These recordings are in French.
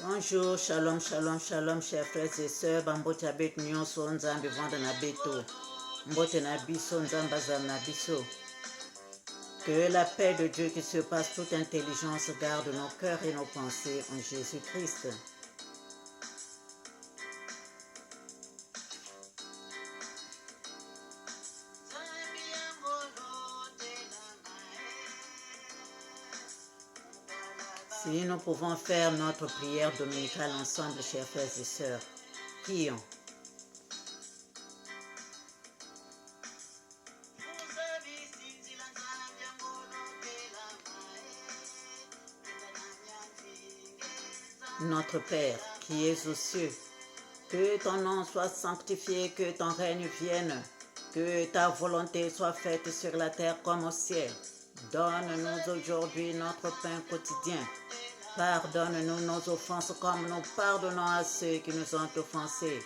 Bonjour, shalom, shalom, shalom, chers frères et sœurs. Bambote abet nyonso nzambe vanda na beto. Mbote na biso nzambaza na biso. Que la paix de Dieu qui surpasse toute intelligence garde nos cœurs et nos pensées en Jésus-Christ. Si nous pouvons faire notre prière dominicale ensemble, chers frères et sœurs, prions. Notre Père, qui es aux cieux, que ton nom soit sanctifié, que ton règne vienne, que ta volonté soit faite sur la terre comme au ciel. Donne-nous aujourd'hui notre pain quotidien. Pardonne-nous nos offenses comme nous pardonnons à ceux qui nous ont offensés.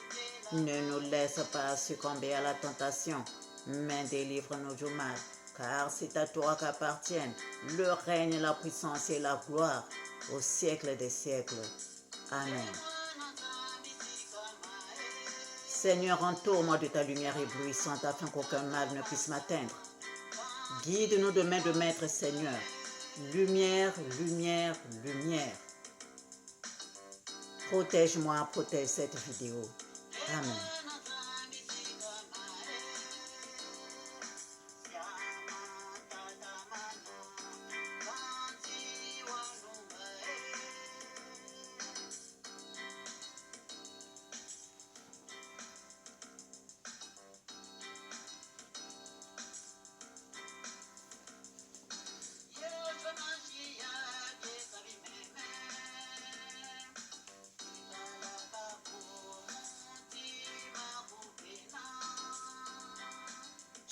Ne nous laisse pas succomber à la tentation, mais délivre-nous du mal. Car c'est à toi qu'appartiennent le règne, la puissance et la gloire au siècle des siècles. Amen. Seigneur, entoure-moi de ta lumière éblouissante afin qu'aucun mal ne puisse m'atteindre. Guide-nous de main de maître, Seigneur. Lumière, lumière, lumière. Protège-moi, protège cette vidéo. Amen.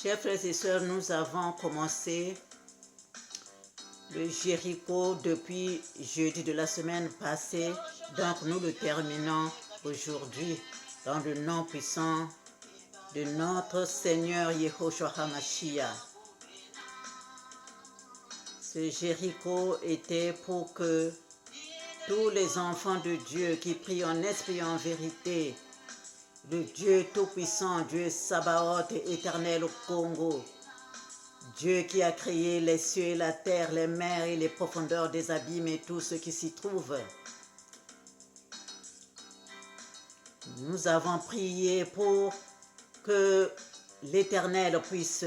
Chers frères et sœurs, nous avons commencé le Jéricho depuis jeudi de la semaine passée. Donc nous le terminons aujourd'hui dans le nom puissant de notre Seigneur Yehoshua HaMashiach. Ce Jéricho était pour que tous les enfants de Dieu qui prient en esprit et en vérité, le Dieu Tout-Puissant, Dieu Sabaoth, éternel au Congo, Dieu qui a créé les cieux et la terre, les mers et les profondeurs des abîmes et tout ce qui s'y trouve. Nous avons prié pour que l'Éternel puisse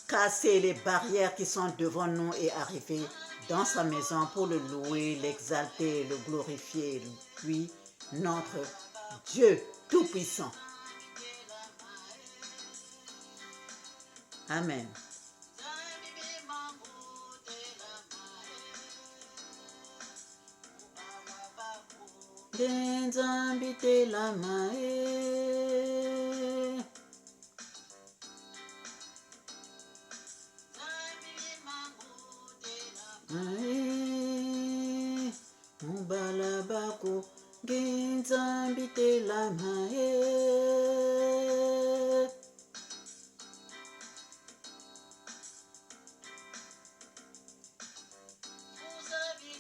casser les barrières qui sont devant nous et arriver dans sa maison pour le louer, l'exalter, le glorifier, lui, notre Dieu Tout-Puissant. Amen. Mubalabako genzambite la mae.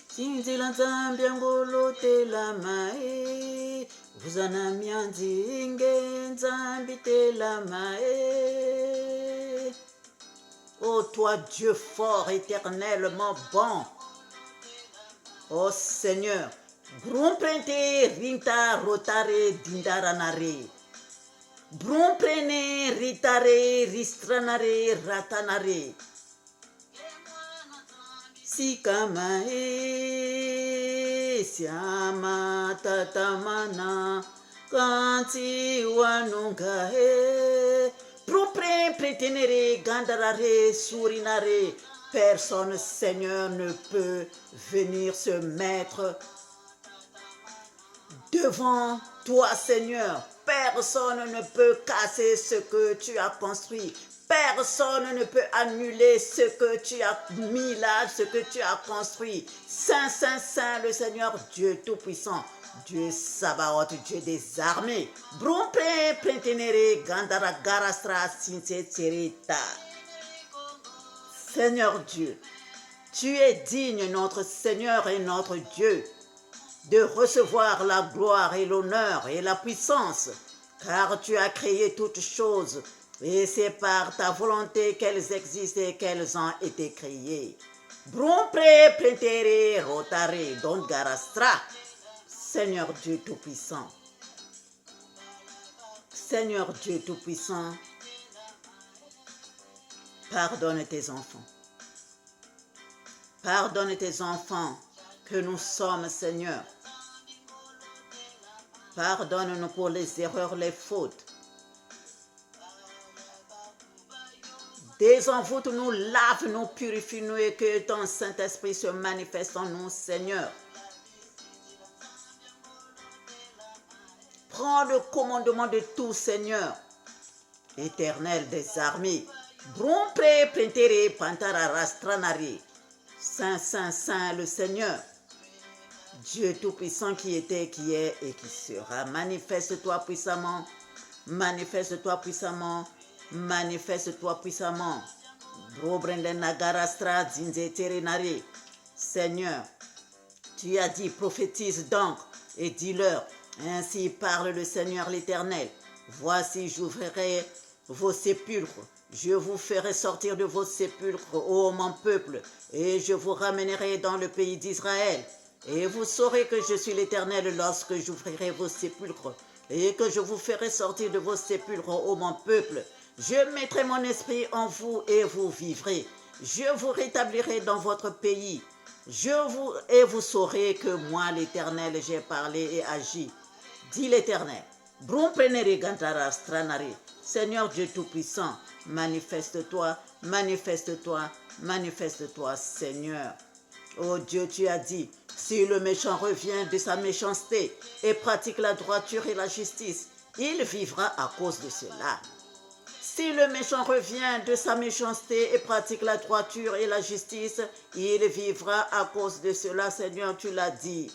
Sinzila nzambi angolote la mae. Vuzanamianzi ngenzambite la mae. Ô toi Dieu fort, éternellement bon. Ô Seigneur, Brumprente rinta rotare dindaranare. Brumprene ritare ristranare ratanare. Sikamae siama tatamana kanti wanungae. Brumprene pretenere gandarare surinare. Personne, Seigneur, ne peut venir se mettre devant toi, Seigneur. Personne ne peut casser ce que tu as construit. Personne ne peut annuler ce que tu as mis là, ce que tu as construit. Saint, Saint, Saint, le Seigneur Dieu Tout-Puissant, Dieu Sabaoth, Dieu des armées. Brumpe, prentenere, gandara, garastra, sincetirita. Seigneur Dieu, tu es digne, notre Seigneur et notre Dieu, de recevoir la gloire et l'honneur et la puissance, car tu as créé toutes choses, et c'est par ta volonté qu'elles existent et qu'elles ont été créées. Brumpre plentere rotare don garastra. Seigneur Dieu Tout-Puissant, Seigneur Dieu Tout-Puissant, pardonne tes enfants. Pardonne tes enfants que nous sommes, Seigneur. Pardonne-nous pour les erreurs, les fautes. Désenvoûte-nous, lave-nous, purifie-nous et que ton Saint-Esprit se manifeste en nous, Seigneur. Prends le commandement de tout, Seigneur, Éternel des armées. Brumpre plentere pantararastranari. Saint, Saint, Saint, le Seigneur. Dieu Tout-Puissant qui était, qui est et qui sera. Manifeste-toi puissamment. Manifeste-toi puissamment. Manifeste-toi puissamment. Seigneur, tu as dit, prophétise donc et dis-leur. Ainsi parle le Seigneur l'Éternel. Voici, j'ouvrirai vos sépulcres. Je vous ferai sortir de vos sépulcres, ô mon peuple, et je vous ramènerai dans le pays d'Israël. Et vous saurez que je suis l'Éternel lorsque j'ouvrirai vos sépulcres, et que je vous ferai sortir de vos sépulcres, ô mon peuple. Je mettrai mon esprit en vous et vous vivrez. Je vous rétablirai dans votre pays. Et vous saurez que moi, l'Éternel, j'ai parlé et agi. Dit l'Éternel. Seigneur Dieu Tout-Puissant, manifeste-toi, manifeste-toi, manifeste-toi, Seigneur. Oh Dieu, tu as dit, si le méchant revient de sa méchanceté et pratique la droiture et la justice, il vivra à cause de cela. Si le méchant revient de sa méchanceté et pratique la droiture et la justice, il vivra à cause de cela, Seigneur, tu l'as dit.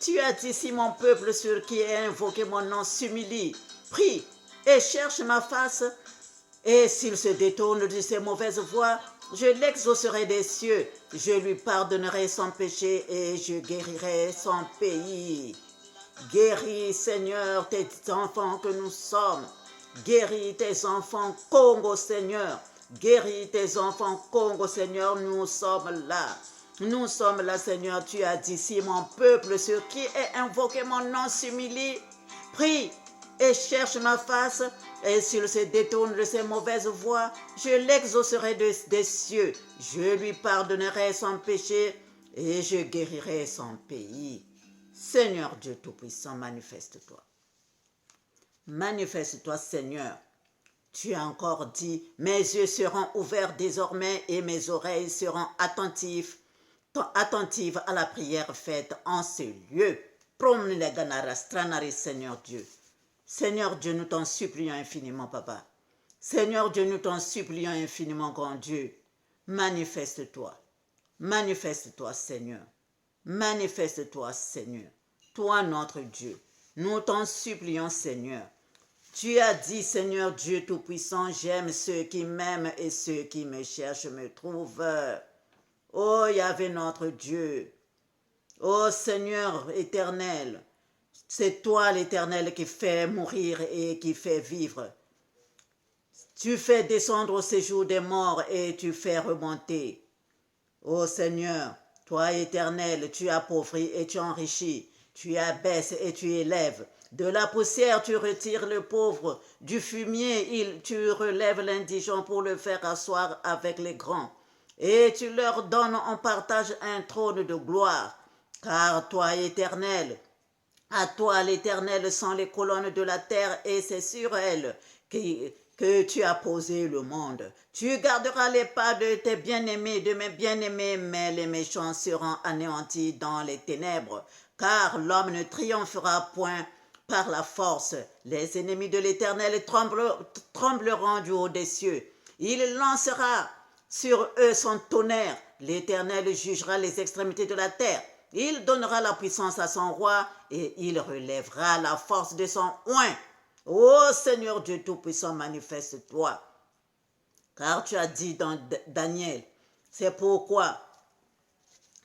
Tu as dit, si mon peuple sur qui est invoqué mon nom s'humilie, prie et cherche ma face, et s'il se détourne de ses mauvaises voies, je l'exaucerai des cieux, je lui pardonnerai son péché et je guérirai son pays. Guéris, Seigneur, tes enfants que nous sommes. Guéris tes enfants Congo, Seigneur. Guéris tes enfants Congo, Seigneur, nous sommes là. Nous sommes là, Seigneur, tu as dit, si mon peuple sur qui est invoqué mon nom s'humilie, prie et cherche ma face, et s'il se détourne de ses mauvaises voies, je l'exaucerai des cieux, je lui pardonnerai son péché et je guérirai son pays. Seigneur Dieu Tout-Puissant, manifeste-toi. Manifeste-toi, Seigneur. Tu as encore dit, mes yeux seront ouverts désormais et mes oreilles seront attentives à la prière faite en ce lieu. Seigneur Dieu. Seigneur Dieu, nous t'en supplions infiniment, Papa. Seigneur Dieu, nous t'en supplions infiniment, grand Dieu. Manifeste-toi. Manifeste-toi, Seigneur. Manifeste-toi, Seigneur. Toi, notre Dieu. Nous t'en supplions, Seigneur. Tu as dit, Seigneur Dieu Tout-Puissant, j'aime ceux qui m'aiment et ceux qui me cherchent me trouvent. Oh Yahvé notre Dieu, oh Seigneur éternel, c'est toi l'Éternel qui fait mourir et qui fait vivre. Tu fais descendre au séjour des morts et tu fais remonter. Oh Seigneur, toi Éternel, tu appauvris et tu enrichis, tu abaisses et tu élèves. De la poussière tu retires le pauvre, du fumier tu relèves l'indigent pour le faire asseoir avec les grands. Et tu leur donnes en partage un trône de gloire. Car toi, Éternel, à toi, l'Éternel, sont les colonnes de la terre et c'est sur elles que tu as posé le monde. Tu garderas les pas de tes bien-aimés, de mes bien-aimés, mais les méchants seront anéantis dans les ténèbres. Car l'homme ne triomphera point par la force. Les ennemis de l'Éternel trembleront du haut des cieux. Il lancera sur eux son tonnerre, l'Éternel jugera les extrémités de la terre. Il donnera la puissance à son roi et il relèvera la force de son oint. Ô Seigneur Dieu Tout-Puissant, manifeste-toi. Car tu as dit dans Daniel, c'est pourquoi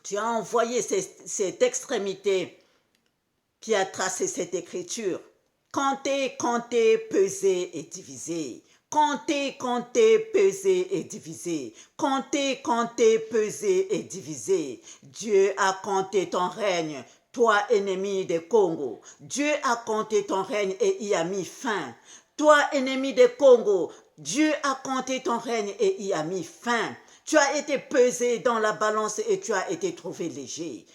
tu as envoyé cette extrémité qui a tracé cette écriture. Comptez, comptez, pesez et divisez. Comptez, comptez, pesez et divisez. Comptez, comptez, pesez et divisez. Dieu a compté ton règne, toi ennemi des Congo. Dieu a compté ton règne et y a mis fin. Toi ennemi des Congo, Dieu a compté ton règne et y a mis fin. Tu as été pesé dans la balance et tu as été trouvé léger.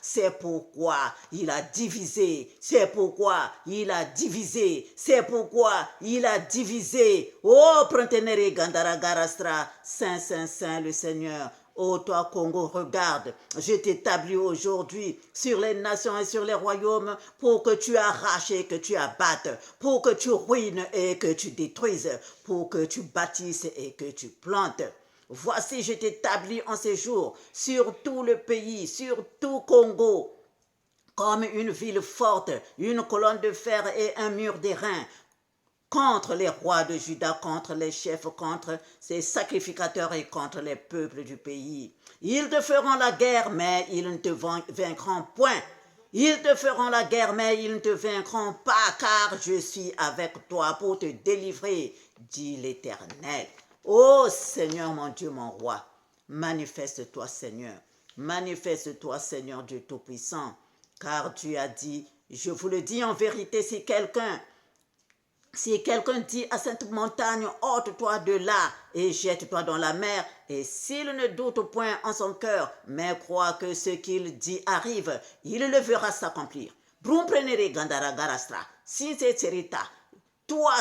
C'est pourquoi il a divisé. C'est pourquoi il a divisé. C'est pourquoi il a divisé. Oh, prentenere gandara garastra. Saint, Saint, Saint, le Seigneur. Oh, toi, Congo, regarde, je t'établis aujourd'hui sur les nations et sur les royaumes pour que tu arraches et que tu abattes, pour que tu ruines et que tu détruises, pour que tu bâtisses et que tu plantes. Voici, je t'établis en ces jours sur tout le pays, sur tout Congo, comme une ville forte, une colonne de fer et un mur d'airain, contre les rois de Juda, contre les chefs, contre ses sacrificateurs et contre les peuples du pays. Ils te feront la guerre, mais ils ne te vaincront point. Ils te feront la guerre, mais ils ne te vaincront pas, car je suis avec toi pour te délivrer, dit l'Éternel. Ô Seigneur, mon Dieu, mon roi, manifeste-toi, Seigneur. Manifeste-toi, Seigneur Dieu Tout-Puissant, car tu as dit, je vous le dis en vérité, si quelqu'un dit à cette montagne, ôte-toi de là et jette-toi dans la mer, et s'il ne doute point en son cœur, mais croit que ce qu'il dit arrive, il le verra s'accomplir. Brumprenere gandara garastra, si c'est Serita, toi,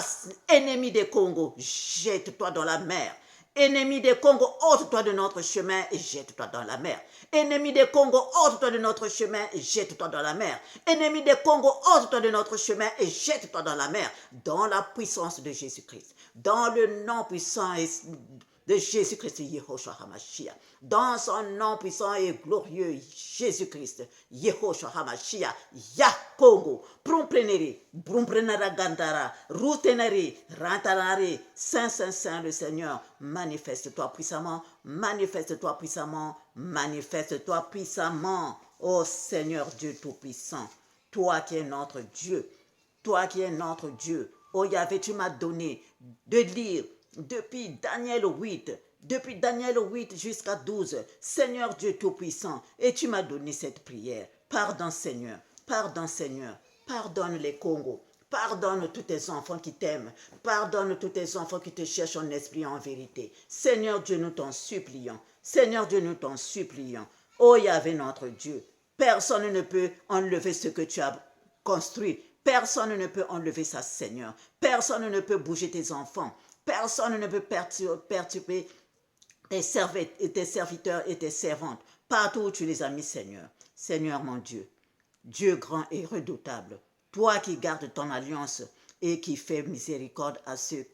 ennemi des Congo, jette-toi dans la mer. Ennemi des Congo, ôte-toi de notre chemin et jette-toi dans la mer. Ennemi des Congo, ôte-toi de notre chemin et jette-toi dans la mer. Ennemi des Congo, ôte-toi de notre chemin et jette-toi dans la mer. Dans la puissance de Jésus-Christ. Dans le nom puissant de Jésus-Christ, Yehoshua HaMashiach. Dans son nom puissant et glorieux, Jésus-Christ, Yehoshua HaMashiach, Ya Congo, Brumprenere, Brumprenara Gandara, Routenere, Rantanare, Saint, Saint, Saint, le Seigneur, manifeste-toi puissamment, manifeste-toi puissamment, manifeste-toi puissamment, ô Seigneur Dieu Tout-Puissant, toi qui es notre Dieu, toi qui es notre Dieu, ô Yahvé, tu m'as donné de lire depuis Daniel 8 jusqu'à 12, Seigneur Dieu Tout-Puissant, et tu m'as donné cette prière. Pardonne Seigneur, pardonne Seigneur, pardonne les Congos, pardonne tous tes enfants qui t'aiment, pardonne tous tes enfants qui te cherchent en esprit et en vérité. Seigneur Dieu, nous t'en supplions, Seigneur Dieu, nous t'en supplions. Oh Yahvé notre Dieu, personne ne peut enlever ce que tu as construit, personne ne peut enlever ça, Seigneur, personne ne peut bouger tes enfants, personne ne peut perturber tes serviteurs et tes servantes, partout où tu les as mis, Seigneur. Seigneur mon Dieu, Dieu grand et redoutable, toi qui gardes ton alliance et qui fais miséricorde à ceux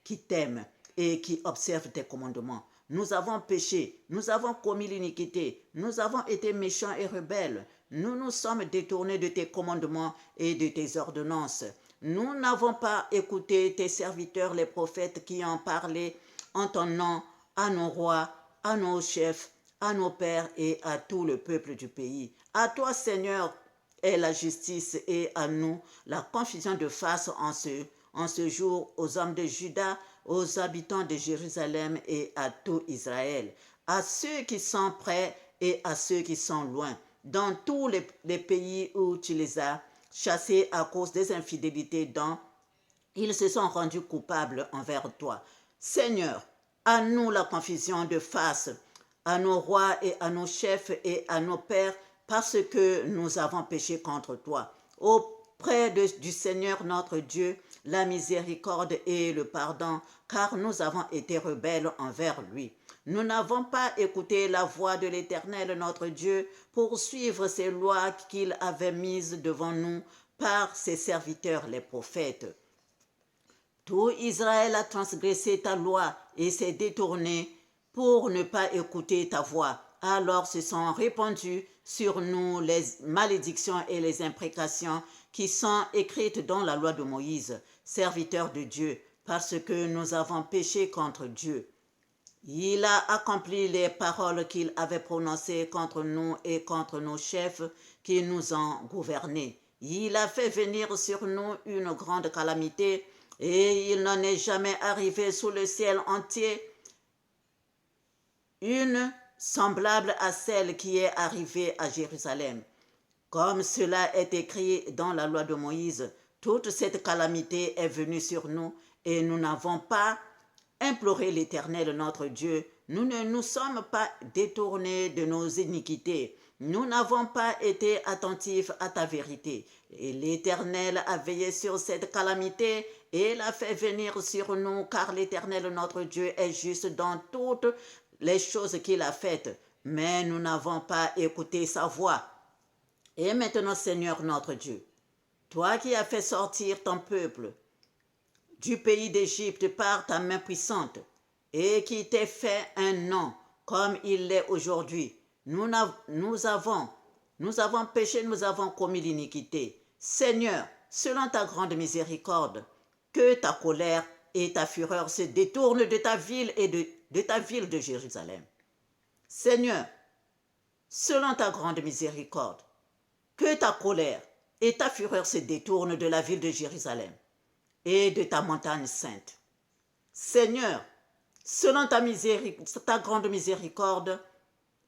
qui t'aiment et qui observent tes commandements. Nous avons péché, nous avons commis l'iniquité, nous avons été méchants et rebelles, nous nous sommes détournés de tes commandements et de tes ordonnances. Nous n'avons pas écouté tes serviteurs, les prophètes qui ont parlé en ton nom à nos rois, à nos chefs, à nos pères et à tout le peuple du pays. À toi, Seigneur, est la justice et à nous la confusion de face en ce jour aux hommes de Juda, aux habitants de Jérusalem et à tout Israël, à ceux qui sont près et à ceux qui sont loin, dans tous les pays où tu les as chassés à cause des infidélités dont ils se sont rendus coupables envers toi. Seigneur, à nous la confusion de face, à nos rois et à nos chefs et à nos pères, parce que nous avons péché contre toi. Auprès du Seigneur notre Dieu, la miséricorde et le pardon, car nous avons été rebelles envers lui. Nous n'avons pas écouté la voix de l'Éternel notre Dieu pour suivre ces lois qu'il avait mises devant nous par ses serviteurs les prophètes. Tout Israël a transgressé ta loi et s'est détourné pour ne pas écouter ta voix. Alors se sont répandues sur nous les malédictions et les imprécations qui sont écrites dans la loi de Moïse, serviteur de Dieu, parce que nous avons péché contre Dieu. Il a accompli les paroles qu'il avait prononcées contre nous et contre nos chefs qui nous ont gouvernés. Il a fait venir sur nous une grande calamité et il n'en est jamais arrivé sous le ciel entier une semblable à celle qui est arrivée à Jérusalem. Comme cela est écrit dans la loi de Moïse, toute cette calamité est venue sur nous et nous n'avons pas imploré l'Éternel notre Dieu. Nous ne nous sommes pas détournés de nos iniquités. Nous n'avons pas été attentifs à ta vérité. Et l'Éternel a veillé sur cette calamité et l'a fait venir sur nous, car l'Éternel notre Dieu est juste dans toutes les choses qu'il a faites. Mais nous n'avons pas écouté sa voix. Et maintenant, Seigneur notre Dieu, toi qui as fait sortir ton peuple du pays d'Égypte par ta main puissante et qui t'est fait un nom comme il l'est aujourd'hui, nous avons péché, nous avons commis l'iniquité. Seigneur, selon ta grande miséricorde, que ta colère et ta fureur se détournent de ta ville et de ta ville de Jérusalem. Seigneur, selon ta grande miséricorde, que ta colère et ta fureur se détournent de la ville de Jérusalem et de ta montagne sainte. Seigneur, selon ta grande miséricorde,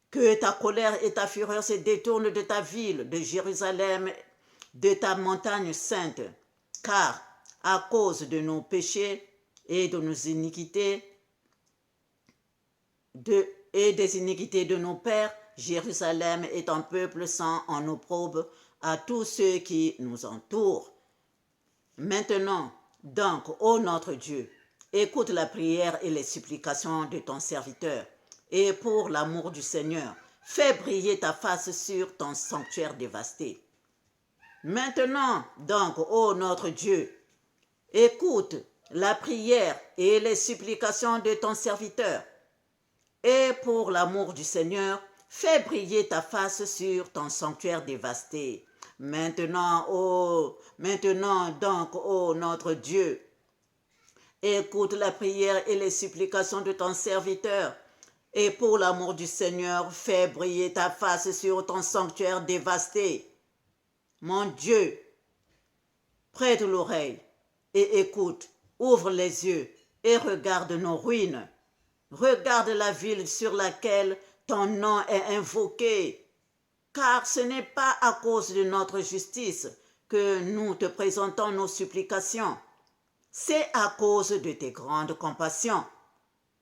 que ta colère et ta fureur se détournent de ta ville de Jérusalem, de ta montagne sainte, car à cause de nos péchés et de nos iniquités, et des iniquités de nos pères, Jérusalem est un peuple sans en opprobre à tous ceux qui nous entourent. Maintenant, donc, ô notre Dieu, écoute la prière et les supplications de ton serviteur, et pour l'amour du Seigneur, fais briller ta face sur ton sanctuaire dévasté. Maintenant, donc, ô notre Dieu, écoute la prière et les supplications de ton serviteur, et pour l'amour du Seigneur, fais briller ta face sur ton sanctuaire dévasté. Maintenant donc, ô notre Dieu, écoute la prière et les supplications de ton serviteur, et pour l'amour du Seigneur, fais briller ta face sur ton sanctuaire dévasté. Mon Dieu, prête l'oreille et écoute, ouvre les yeux et regarde nos ruines. Regarde la ville sur laquelle ton nom est invoqué, car ce n'est pas à cause de notre justice que nous te présentons nos supplications, c'est à cause de tes grandes compassions.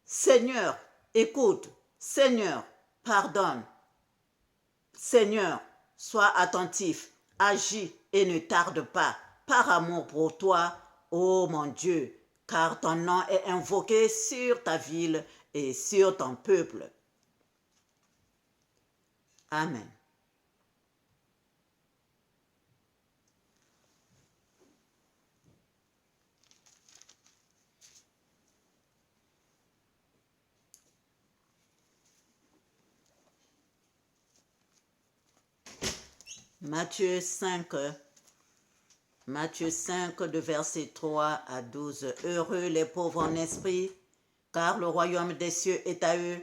Seigneur, écoute. Seigneur, pardonne. Seigneur, sois attentif, agis et ne tarde pas, par amour pour toi, ô mon Dieu, car ton nom est invoqué sur ta ville et sur ton peuple. Amen. Matthieu 5, de verset 3 à 12. Heureux les pauvres en esprit, car le royaume des cieux est à eux.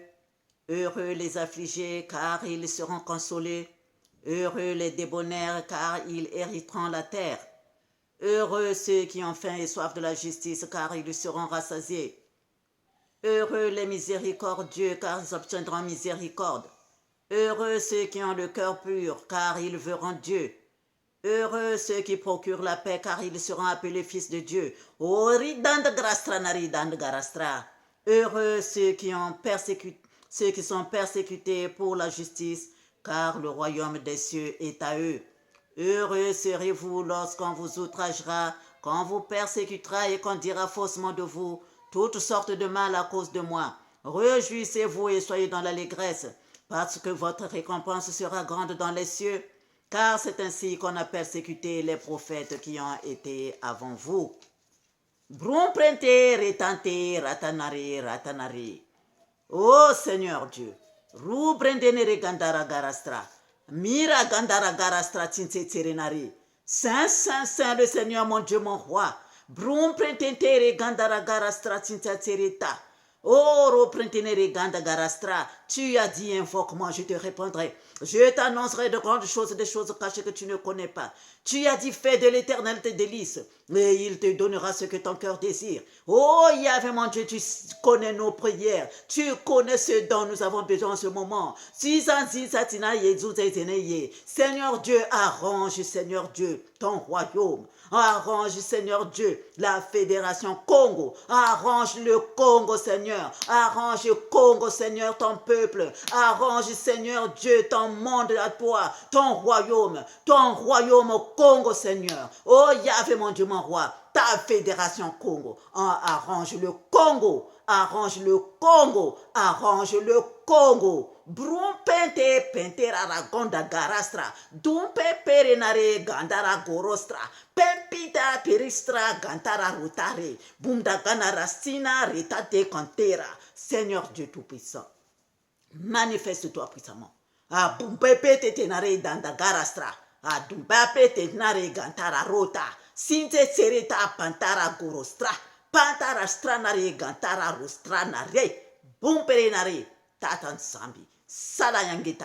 Heureux les affligés, car ils seront consolés. Heureux les débonnaires, car ils hériteront la terre. Heureux ceux qui ont faim et soif de la justice, car ils seront rassasiés. Heureux les miséricordieux, car ils obtiendront miséricorde. Heureux ceux qui ont le cœur pur, car ils verront Dieu. Heureux ceux qui procurent la paix, car ils seront appelés fils de Dieu. Heureux ceux qui sont persécutés pour la justice, car le royaume des cieux est à eux. Heureux serez-vous lorsqu'on vous outragera, qu'on vous persécutera et qu'on dira faussement de vous toutes sortes de mal à cause de moi. Réjouissez-vous et soyez dans l'allégresse, parce que votre récompense sera grande dans les cieux, car c'est ainsi qu'on a persécuté les prophètes qui ont été avant vous. Brumprente retante ratanari. Ô Seigneur Dieu, rubrendene gandara garastra, mira gandara garastra tinsetserenari. Saint, Saint, Saint le Seigneur mon Dieu mon roi, brumprente gandara garastra tinsetsereta. Oh, reprentenere ganda garastra. Tu as dit, invoque-moi, je te répondrai. Je t'annoncerai de grandes choses, des choses cachées que tu ne connais pas. Tu as dit, fais de l'Éternel tes délices, et il te donnera ce que ton cœur désire. Oh, Yahvé mon Dieu, tu connais nos prières. Tu connais ce dont nous avons besoin en ce moment. Seigneur Dieu, arrange, Seigneur Dieu, ton royaume. Arrange, Seigneur Dieu, la fédération Congo. Arrange le Congo, Seigneur. Arrange le Congo, Seigneur, ton peuple. Arrange, Seigneur Dieu, ton monde à toi, ton royaume au Congo, Seigneur. Oh, Yahvé, mon Dieu, mon roi, ta fédération Congo. Arrange le Congo. Arrange le Congo. Arrange le Congo. Brumpente penterara gonda garastra. Dumpe perenare gandara gorostra. Pempita peristra gantara rotare. Bunda ganara stina retate cantera. Seigneur Dieu Tout-Puissant, manifeste-toi puissamment. Bumpepe tenare danda garastra. Dumbape tenare gantara rota. Sinte sereta pantara gorostra. Pantara stranare gantara rostranare. Bumperenare tatan sambi. Sala yangi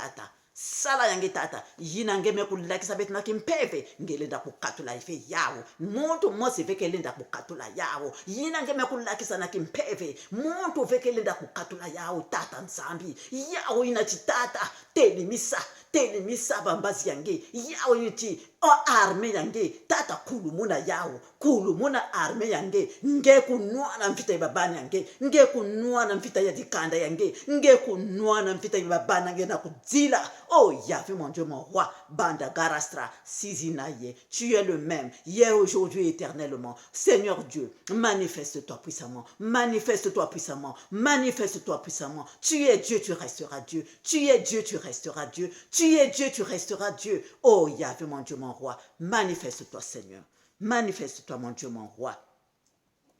tata yinange me kulakisa betu na kimpeve ngelenda kukatula ife yawo muntu mose vekelenda kukatula yawo yinange me kulakisa na kimpeve muntu vekelenda kukatula yawo tata nsambi yawo inachitata telimisa bambazi yange yawo yuti o arme yange tata kulumuna yawo kulumuna arme yange nge kunwana mfita babana yange nge kunwana mfita ya dikanda yange nge kunwana mfita babana yange na kudzila. Oh Yahvé mon Dieu mon roi, banda garastra sizinaye, tu es le même hier aujourd'hui éternellement. Seigneur Dieu, manifeste-toi puissamment, manifeste-toi puissamment, manifeste-toi puissamment. Tu es Dieu, tu resteras Dieu. Tu es Dieu, tu resteras Dieu. Tu es Dieu, tu resteras Dieu. Oh Yahvé mon Dieu mon roi, manifeste-toi Seigneur, manifeste-toi mon Dieu mon roi.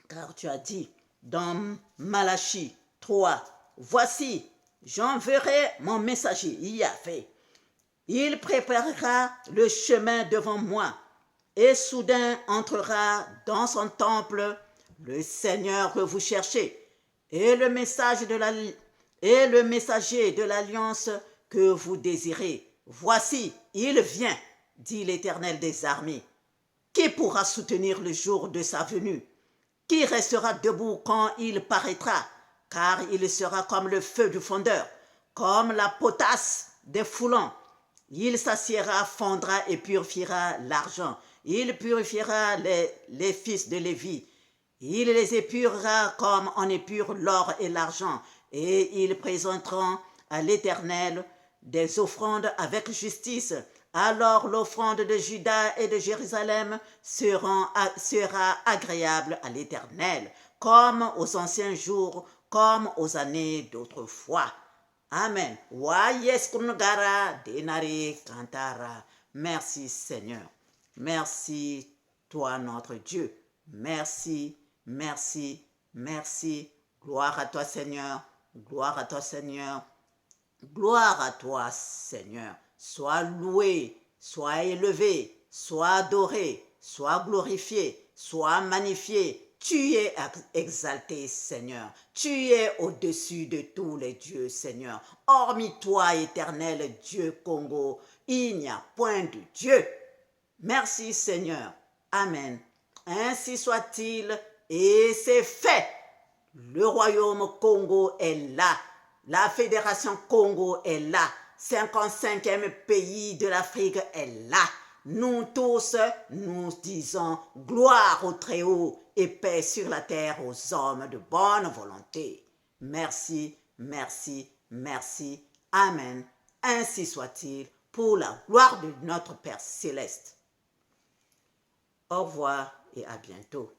Car tu as dit dans Malachie 3, voici, j'enverrai mon messager, Yahvé. Il préparera le chemin devant moi et soudain entrera dans son temple le Seigneur que vous cherchez et le messager de l'alliance que vous désirez. Voici, il vient, dit l'Éternel des armées. Qui pourra soutenir le jour de sa venue? Qui restera debout quand il paraîtra? Car il sera comme le feu du fondeur, comme la potasse des foulons. Il s'assiera, fondra et purifiera l'argent. Il purifiera les fils de Lévi. Il les épurera comme on épure l'or et l'argent. Et ils présenteront à l'Éternel des offrandes avec justice. Alors l'offrande de Juda et de Jérusalem sera agréable à l'Éternel, comme aux anciens jours, comme aux années d'autrefois. Amen. Merci Seigneur. Merci toi notre Dieu. Merci, merci, merci. Gloire à toi Seigneur. Gloire à toi Seigneur. Gloire à toi Seigneur. Sois loué, sois élevé, sois adoré, sois glorifié, sois magnifié. Tu es exalté, Seigneur. Tu es au-dessus de tous les dieux, Seigneur. Hormis toi, éternel Dieu Congo, il n'y a point de Dieu. Merci, Seigneur. Amen. Ainsi soit-il, et c'est fait. Le royaume Congo est là. La fédération Congo est là. 55e pays de l'Afrique est là. Nous tous, nous disons gloire au Très-Haut et paix sur la terre aux hommes de bonne volonté. Merci, merci, merci. Amen. Ainsi soit-il pour la gloire de notre Père céleste. Au revoir et à bientôt.